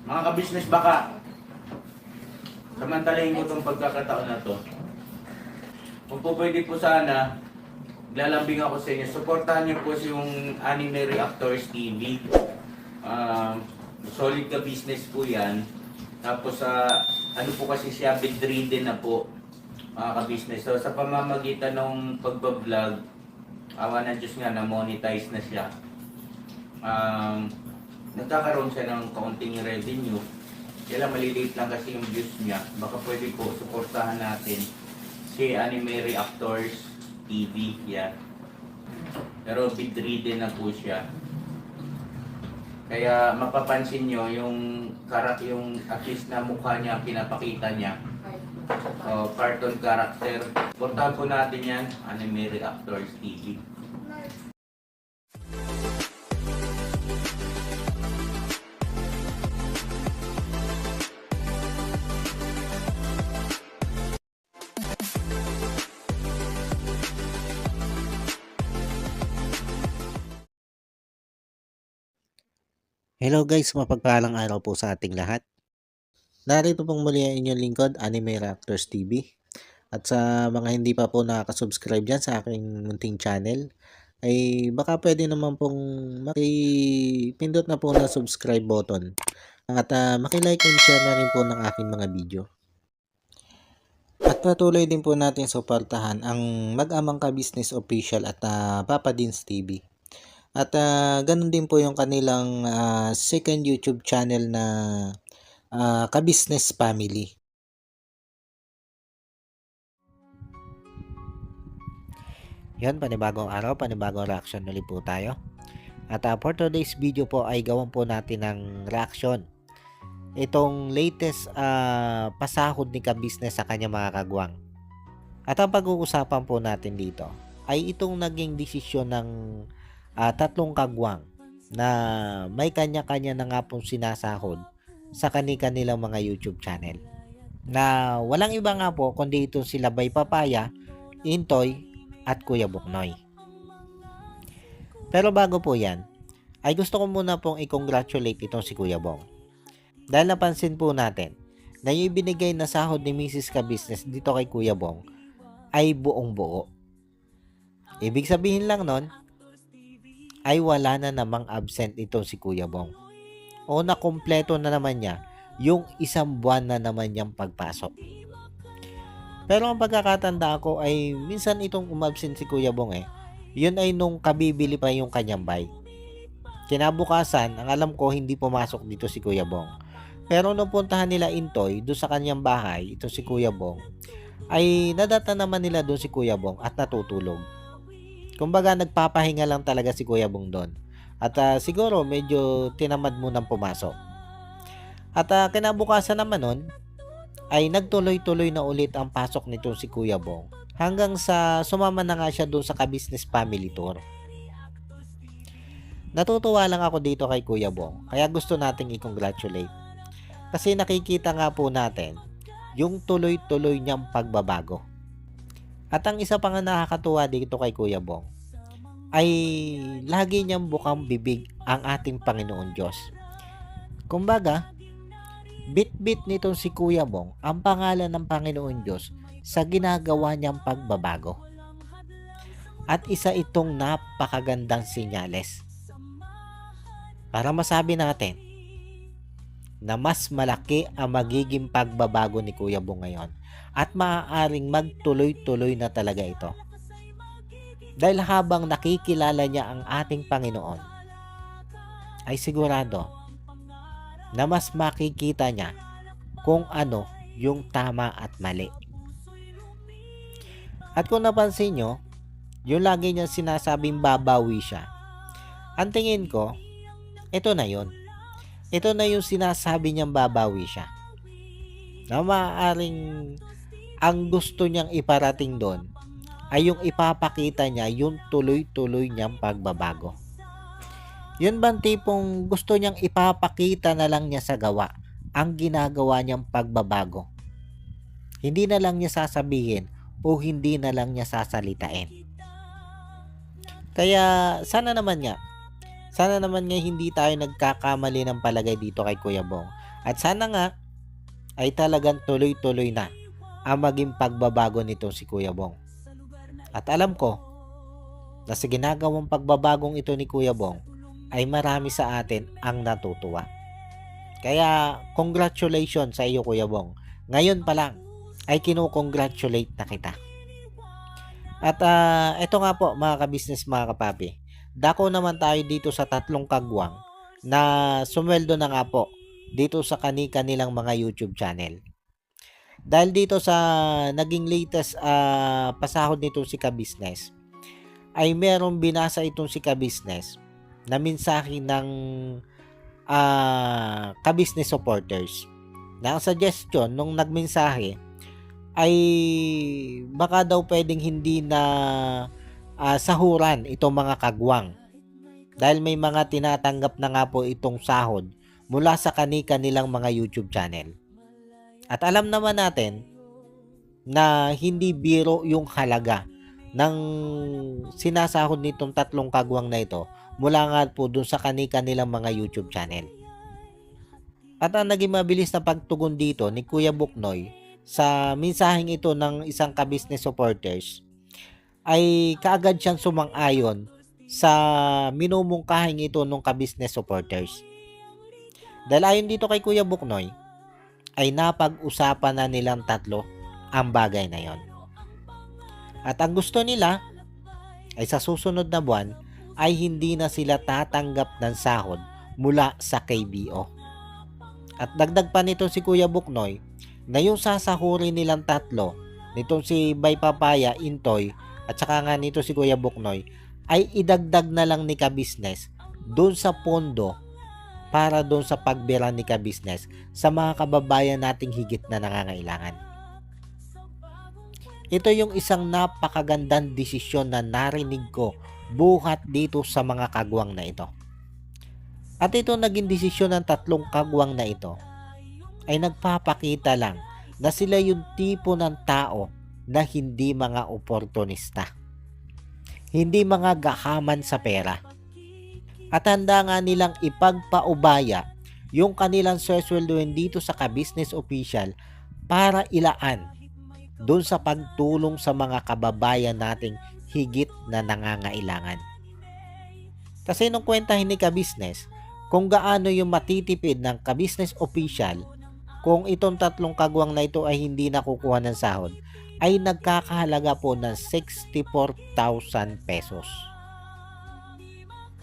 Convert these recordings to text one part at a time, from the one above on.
Mga ka-business baka, samantalahin ko itong pagkakataon na to. Kung po pwede po sana, lalambing ako sa inyo. Supportahan niyo po yung Anime Reactors TV. Solid ka business po yan. Tapos ano po kasi siya, bedridden na po mga ka-business. So sa pamamagitan ng pagbablog, awa ng Diyos nga na monetize na siya. Nagkakaroon siya ng kaunting revenue. Kaya maliliit lang kasi yung views niya. Baka pwede po suportahan natin si Anime Reactors TV. Yan. Pero bedridden na po siya. Kaya mapapansin nyo yung at least na mukha niya, pinapakita niya. Cartoon character. Portahan po natin yan, Anime Reactors TV. Hello guys, mapagpalang araw po sa ating lahat. Narito pong muli ang inyong lingkod, Anime Reactors TV. At sa mga hindi pa po nakaka-subscribe dyan sa aking munting channel, ay baka pwede naman pong makipindot na po na subscribe button. At makilike and share na rin po ng aking mga video. At patuloy din po natin suportahan ang Mag-amang Ka-Business Official at Papa Dins TV. At ganun din po yung kanilang second YouTube channel na Ka-Business Family. Yan, panibagong araw, panibagong reaction ulit po tayo. At for today's video po ay gawan po natin ng reaction. Itong latest pasahod ni Ka-Business sa kanya mga kagwang. At ang pag-uusapan po natin dito ay itong naging desisyon ng tatlong kagwang na may kanya-kanya na nga pong sinasahod sa kanilang mga YouTube channel. Na walang iba nga po kundi itong sila Bay Papaya, Intoy at Kuya Buknoy. Pero bago po yan, ay gusto ko muna pong i-congratulate itong si Kuya Bong. Dahil napansin po natin na yung ibinigay na sahod ni Mrs. Ka-Business dito kay Kuya Bong ay buong buo. Ibig sabihin lang nun, ay wala na namang absent itong si Kuya Bong. O nakumpleto na naman niya yung isang buwan na naman niyang pagpasok. Pero ang pagkakatanda ko ay minsan itong umabsent si Kuya Bong yun ay nung kabibili pa yung kanyang bike. Kinabukasan, ang alam ko hindi pumasok dito si Kuya Bong. Pero nung puntahan nila Intoy doon sa kanyang bahay, ito si Kuya Bong, ay nadata naman nila doon si Kuya Bong at natutulog. Kumbaga nagpapahinga lang talaga si Kuya Bong doon. At siguro medyo tinamad munang pumasok. At kinabukasan naman nun, ay nagtuloy-tuloy na ulit ang pasok nito si Kuya Bong. Hanggang sa sumama na nga siya doon sa Ka-Business Family Tour. Natutuwa lang ako dito kay Kuya Bong. Kaya gusto nating i-congratulate. Kasi nakikita nga po natin yung tuloy-tuloy niyang pagbabago. At ang isa pa nga nakakatuwa dito kay Kuya Bong ay lagi niyang bukang bibig ang ating Panginoon Diyos. Kumbaga, bit-bit nitong si Kuya Bong ang pangalan ng Panginoon Diyos sa ginagawa niyang pagbabago. At isa itong napakagandang sinyales para masabi natin na mas malaki ang magiging pagbabago ni Kuya Bong ngayon at maaaring magtuloy-tuloy na talaga ito. Dahil habang nakikilala niya ang ating Panginoon, ay sigurado na mas makikita niya kung ano yung tama at mali. At kung napansin nyo, yung lagi niya sinasabing babawi siya, ang tingin ko, ito na yun. Ito na yung sinasabi niyang babawi siya. Na maaaring ang gusto niyang iparating doon ay yung ipapakita niya yung tuloy-tuloy niyang pagbabago. Yun bang tipong gusto niyang ipapakita na lang niya sa gawa ang ginagawa niyang pagbabago. Hindi na lang niya sasabihin o hindi na lang niya sasalitain. Kaya sana naman nga hindi tayo nagkakamali ng palagay dito kay Kuya Bong. At sana nga ay talagang tuloy-tuloy na ang maging pagbabago nito si Kuya Bong. At alam ko na sa ginagawang pagbabagong ito ni Kuya Bong ay marami sa atin ang natutuwa. Kaya congratulations sa iyo, Kuya Bong. Ngayon pa lang ay kinukongratulate na kita. At ito nga po mga kabisnes, mga kapapi. Dako naman tayo dito sa tatlong kagwang na sumweldo na nga po dito sa kanilang mga YouTube channel. Dahil dito sa naging latest pasahod nito si Kabisnes, ay merong binasa itong si Kabisnes na mensahe ng Kabisnes supporters. Na ang suggestion nung nagmensahe ay baka daw pwedeng hindi na sahuran itong mga kagwang. Dahil may mga tinatanggap na nga po itong sahod mula sa kanilang mga YouTube channel. At alam naman natin na hindi biro yung halaga ng sinasahod nitong tatlong kagwang na ito mula nga po dun sa kanilang mga YouTube channel. At ang naging mabilis na pagtugon dito ni Kuya Buknoy sa mensaheng ito ng isang kabisnes supporters ay kaagad siyang sumang-ayon sa minumungkahing ito ng kabisnes supporters. Dahil ayon dito kay Kuya Buknoy ay napag-usapan na nilang tatlo ang bagay na yon. At ang gusto nila ay sa susunod na buwan ay hindi na sila tatanggap ng sahod mula sa KBO. At dagdag pa nito si Kuya Buknoy na yung sasahurin nilang tatlo, nitong si Bay Papaya, Intoy, at saka nga nito si Kuya Buknoy, ay idagdag na lang ni Kabisnes doon sa pondo para doon sa pagbira ni Kabisnes sa mga kababayan nating higit na nangangailangan. Ito yung isang napakagandang desisyon na narinig ko buhat dito sa mga kagwang na ito. At ito naging desisyon ng tatlong kagwang na ito ay nagpapakita lang na sila yung tipo ng tao na hindi mga oportunista. Hindi mga gahaman sa pera. At handa nga nilang ipagpaubaya yung kanilang sweldoin dito sa Kabisnes Official para ilaan doon sa pagtulong sa mga kababayan nating higit na nangangailangan. Kasi nung kwentahin ni Kabisnes kung gaano yung matitipid ng Kabisnes Official kung itong tatlong kagwang na ito ay hindi nakukuha ng sahod, ay nagkakahalaga po ng 64,000 pesos.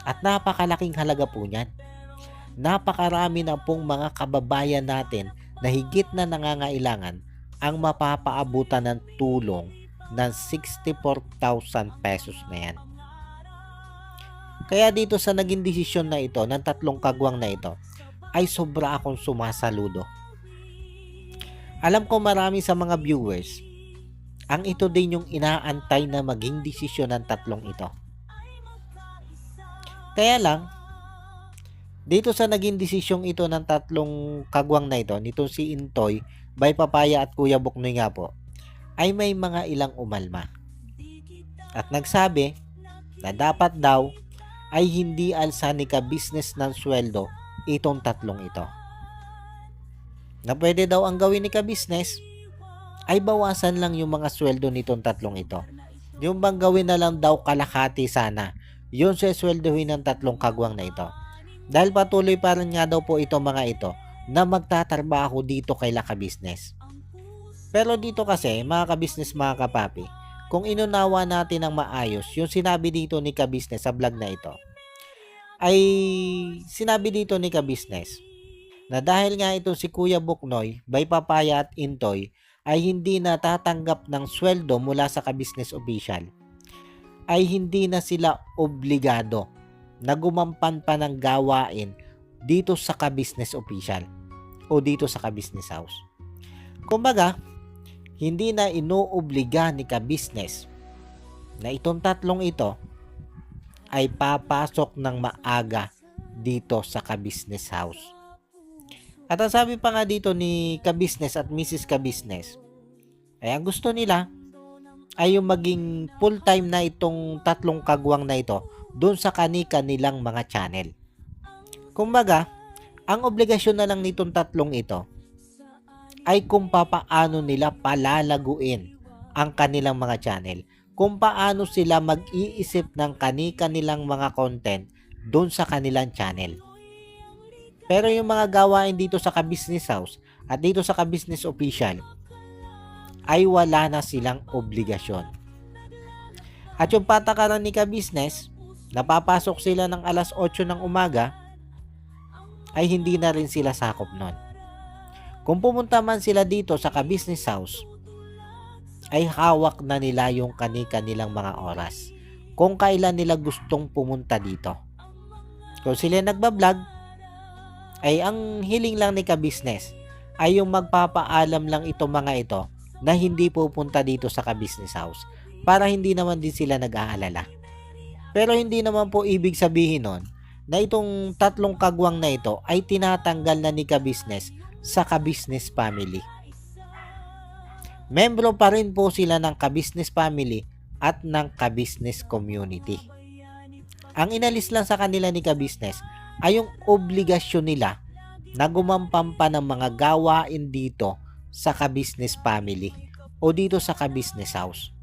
At napakalaking halaga po niyan. Napakarami na pong mga kababayan natin na higit na nangangailangan ang mapapaabutan ng tulong ng 64,000 pesos na yan. Kaya dito sa naging desisyon na ito ng tatlong kagwang na ito ay sobra akong sumasaludo. Alam ko marami sa mga viewers ang ito din yung inaantay na maging desisyon ng tatlong ito. Kaya lang, dito sa naging desisyong ito ng tatlong kagwang na ito, nitong si Intoy, Bay Papaya at Kuya Buknoy nga po, ay may mga ilang umalma. At nagsabi na dapat daw ay hindi alsa ni Kabisnes ng sweldo itong tatlong ito. Na pwede daw ang gawin ni Kabisnes ay bawasan lang yung mga sweldo nitong tatlong ito. Yung bang gawin na lang daw kalahati sana yun sa sweldohin ng tatlong kagwang na ito. Dahil patuloy pa rin nga daw po itong mga ito na magtatrabaho dito kay Kabisnes. Pero dito kasi mga kabisnes, mga kapapi, kung inunawa natin ng maayos yung sinabi dito ni Kabisnes sa vlog na ito, ay sinabi dito ni Kabisnes na dahil nga ito si Kuya Buknoy, Bay Papaya at Intoy ay hindi na tatanggap ng sweldo mula sa Kabisnes Official, ay hindi na sila obligado na gumampan pa ng gawain dito sa Kabisnes Official o dito sa Kabisnes House. Kumbaga, hindi na inoobliga ni Kabisnes na itong tatlong ito ay papasok ng maaga dito sa Kabisnes House. At ang sabi pa nga dito ni Kabisnes at Mrs. Kabisnes, ay ang gusto nila ay yung maging full-time na itong tatlong kagwang na ito doon sa kanilang mga channel. Kumbaga, Ang obligasyon na lang nitong tatlong ito ay kung papaano nila palalaguin ang kanilang mga channel. Kung paano sila mag-iisip ng kani-kanilang mga content doon sa kanilang channel. Pero yung mga gawain dito sa Ka-Business House at dito sa Ka-Business Official ay wala na silang obligasyon. At yung patakaran ni Ka-Business, napapasok sila ng alas 8 ng umaga, ay hindi na rin sila sakop nun. Kung pumunta man sila dito sa Ka-Business House, ay hawak na nila yung kani-kanilang mga oras. Kung kailan nila gustong pumunta dito. Kung sila nagbablog, ay ang hiling lang ni Ka-Business ay yung magpapaalam lang itong mga ito na hindi pupunta dito sa Ka-Business House para hindi naman din sila nag-aalala. Pero hindi naman po ibig sabihin nun na itong tatlong kagwang na ito ay tinatanggal na ni Ka-Business sa Ka-Business family. Membro pa rin po sila ng Ka-Business family at ng Ka-Business community. Ang inalis lang sa kanila ni Ka-Business ay yung obligasyon nila na gumampampa ng mga gawain dito sa Ka-Business family o dito sa Ka-Business House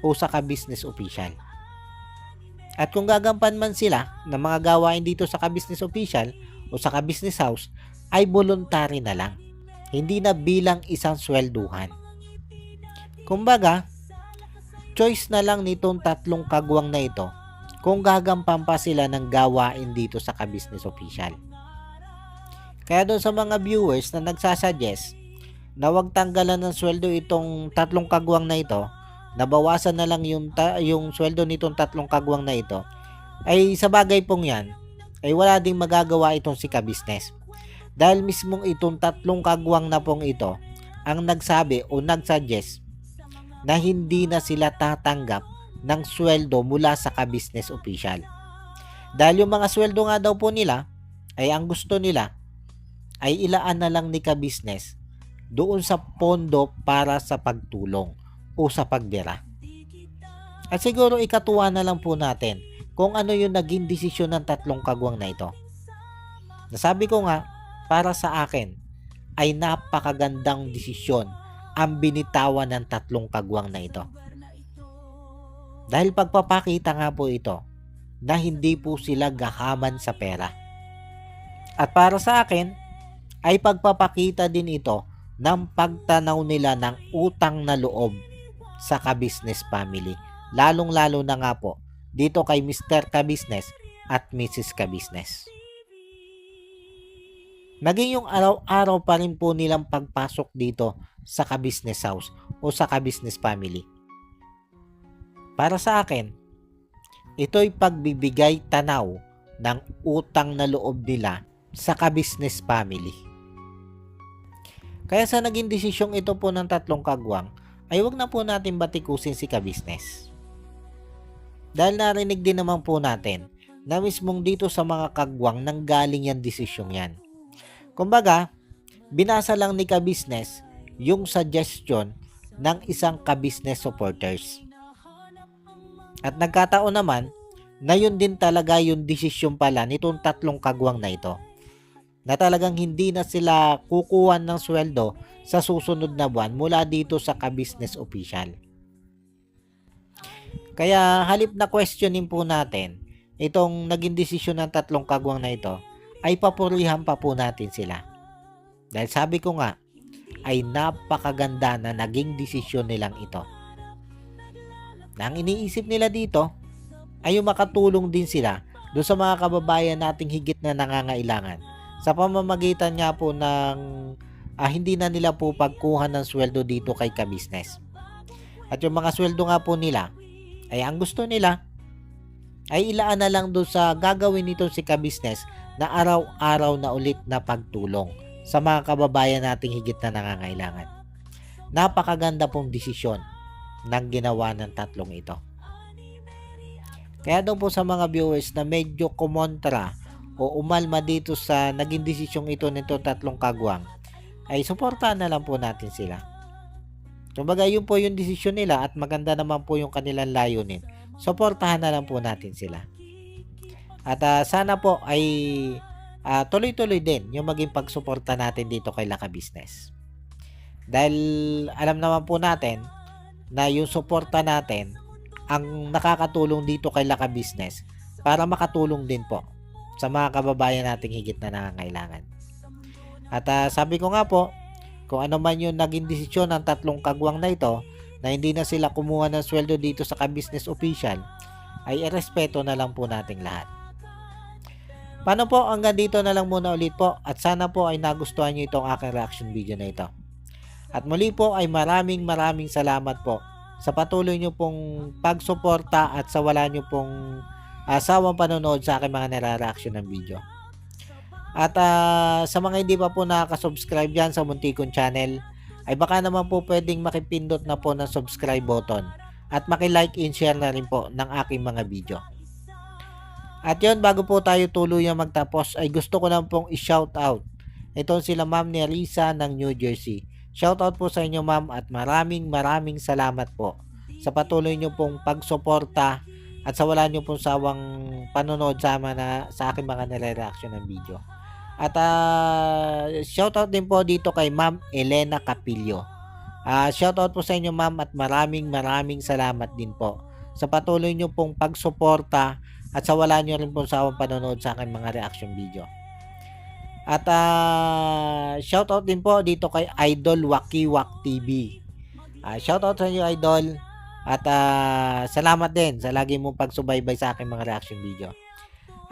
o sa Ka-Business Official. At kung gagampan man sila ng mga gawain dito sa Ka-Business Official o sa Ka-Business House ay voluntary na lang, hindi na bilang isang swelduhan. Kumbaga, choice na lang nitong tatlong kagwang na ito kung gagampan pa sila ng gawain dito sa Ka-Business Official. Kaya doon sa mga viewers na nagsasuggest na wag tanggalan ng sweldo itong tatlong kagwang na ito, nabawasan na lang yung sweldo nitong tatlong kagwang na ito, ay sa bagay pong yan, ay wala ding magagawa itong si Ka-Business. Dahil mismong itong tatlong kagwang na pong ito ang nagsabi o nagsuggest na hindi na sila tatanggap ng sweldo mula sa Ka-Business Official. Dahil yung mga sweldo nga daw po nila, ay ang gusto nila ay ilaan na lang ni Ka-Business doon sa pondo para sa pagtulong o sa pagdira. At siguro ikatuwa na lang po natin kung ano yung naging desisyon ng tatlong kagwang na ito. Nasabi ko nga, para sa akin ay napakagandang desisyon ang binitawan ng tatlong kagwang na ito. Dahil pagpapakita nga po ito na hindi po sila gahaman sa pera. At para sa akin ay pagpapakita din ito ng pagtanaw nila ng utang na loob sa Ka-Business family. Lalong-lalo na nga po dito kay Mr. Ka-Business at Mrs. Ka-Business. Maging yung araw-araw pa rin po nilang pagpasok dito sa Ka-Business House o sa Ka-Business family. Para sa akin, ito'y pagbibigay tanaw ng utang na loob nila sa Ka-Business family. Kaya sa naging desisyong ito po ng tatlong kagwang, ay wag na po natin batikusin si Ka-Business. Dahil narinig din naman po natin na mismong dito sa mga kagwang nanggaling yan desisyong yan. Kumbaga, binasa lang ni Ka-Business yung suggestion ng isang Ka-Business supporters. At nagkataon naman na yun din talaga yung desisyon pala nitong tatlong kagwang na ito. Na talagang hindi na sila kukuha ng sweldo sa susunod na buwan mula dito sa Ka-Business Official. Kaya halip na questionin po natin itong naging desisyon ng tatlong kagwang na ito, ay papurihan pa po natin sila. Dahil sabi ko nga, ay napakaganda na naging desisyon nilang ito. Na ang iniisip nila dito ay yung makatulong din sila doon sa mga kababayan nating higit na nangangailangan sa pamamagitan nga po ng hindi na nila po pagkuha ng sweldo dito kay Ka-Business. At yung mga sweldo nga po nila ay ang gusto nila ay ilaan na lang doon sa gagawin nito si Ka-Business na araw-araw na ulit na pagtulong sa mga kababayan nating higit na nangangailangan. Napakaganda pong desisyon ng ginawa ng tatlong ito. Kaya doon po sa mga viewers na medyo kumontra o umalma dito sa naging desisyong ito nito tatlong kagwang, ay suportahan na lang po natin sila. Kumbaga yun po yung desisyon nila at maganda naman po yung kanilang layunin. Suportahan na lang po natin sila. At sana po ay tuloy-tuloy din yung maging pagsuporta natin dito kay Laka Business. Dahil alam naman po natin na yung suporta natin ang nakakatulong dito kay Laka Business para makatulong din po sa mga kababayan nating higit na nangangailangan. At sabi ko nga po, kung ano man yung naging desisyon ng tatlong kagwang na ito na hindi na sila kumuha ng sweldo dito sa ka-business official, ay irespeto na lang po nating lahat. Paano po, hanggang dito na lang muna ulit po at sana po ay nagustuhan nyo itong aking reaction video na ito. At muli po ay maraming salamat po sa patuloy nyo pong pagsuporta at sa wala nyo pong asawang panonood sa aking mga nare-reaction ng video. At sa mga hindi pa po nakaka-subscribe dyan sa muntikong channel, ay baka naman po pwedeng makipindot na po ng subscribe button at maki-like and share na rin po ng aking mga video. At yun, bago po tayo tuluyang magtapos, ay gusto ko lang pong i-shoutout itong sila Ma'am Nerissa ng New Jersey. Shoutout po sa inyo ma'am at maraming salamat po sa patuloy nyo pong pagsuporta at sa wala nyo pong sawang panonood sa aking mga nire-reaction ng video. At shoutout din po dito kay Ma'am Elena Capillo. Shoutout po sa inyo ma'am at maraming salamat din po sa patuloy nyo pong pagsuporta at sa wala nyo rin pong sawang panonood sa aking mga reaction video. At shoutout din po dito kay Idol Wakiwak TV. Shoutout sa inyo Idol at salamat din sa lagi mong pagsubaybay sa aking mga reaction video.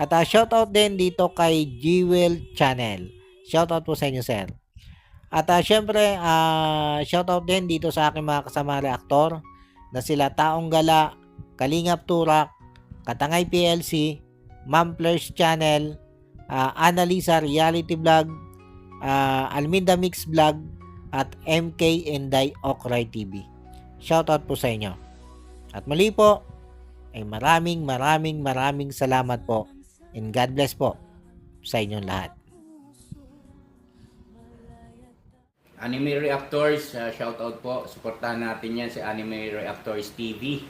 At shoutout din dito kay Jewel Channel. Shoutout po sa inyo sir. At syempre shoutout din dito sa aking mga kasama reaktor na sila Taong Gala, Kalingap Turak, Katangay PLC, Ma'am Flers Channel, Annalisa Reality Vlog, Alminda Mix Vlog, at MK Enday Okray TV. Shoutout po sa inyo. At muli po, ay maraming salamat po. And God bless po sa inyong lahat. Anime Reactors, shoutout po. Suportahan natin yan si Anime Reactors TV.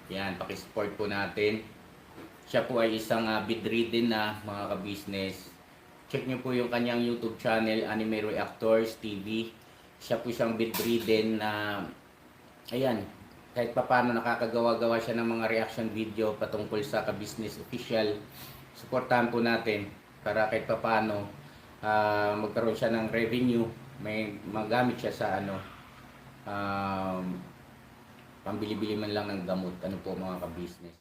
Yan, pakisupport po natin. Siya po ay isang bedridden na mga ka-business. Check nyo po yung kanyang YouTube channel, Anime Reactors TV. Siya po isang bedridden na, ayan, kahit paano nakakagawa-gawa siya ng mga reaction video patungkol sa ka-business official. Suportahan po natin para kahit paano magkaroon siya ng revenue, may magamit siya sa pambili-bili man lang ng gamot, ano po mga ka-business.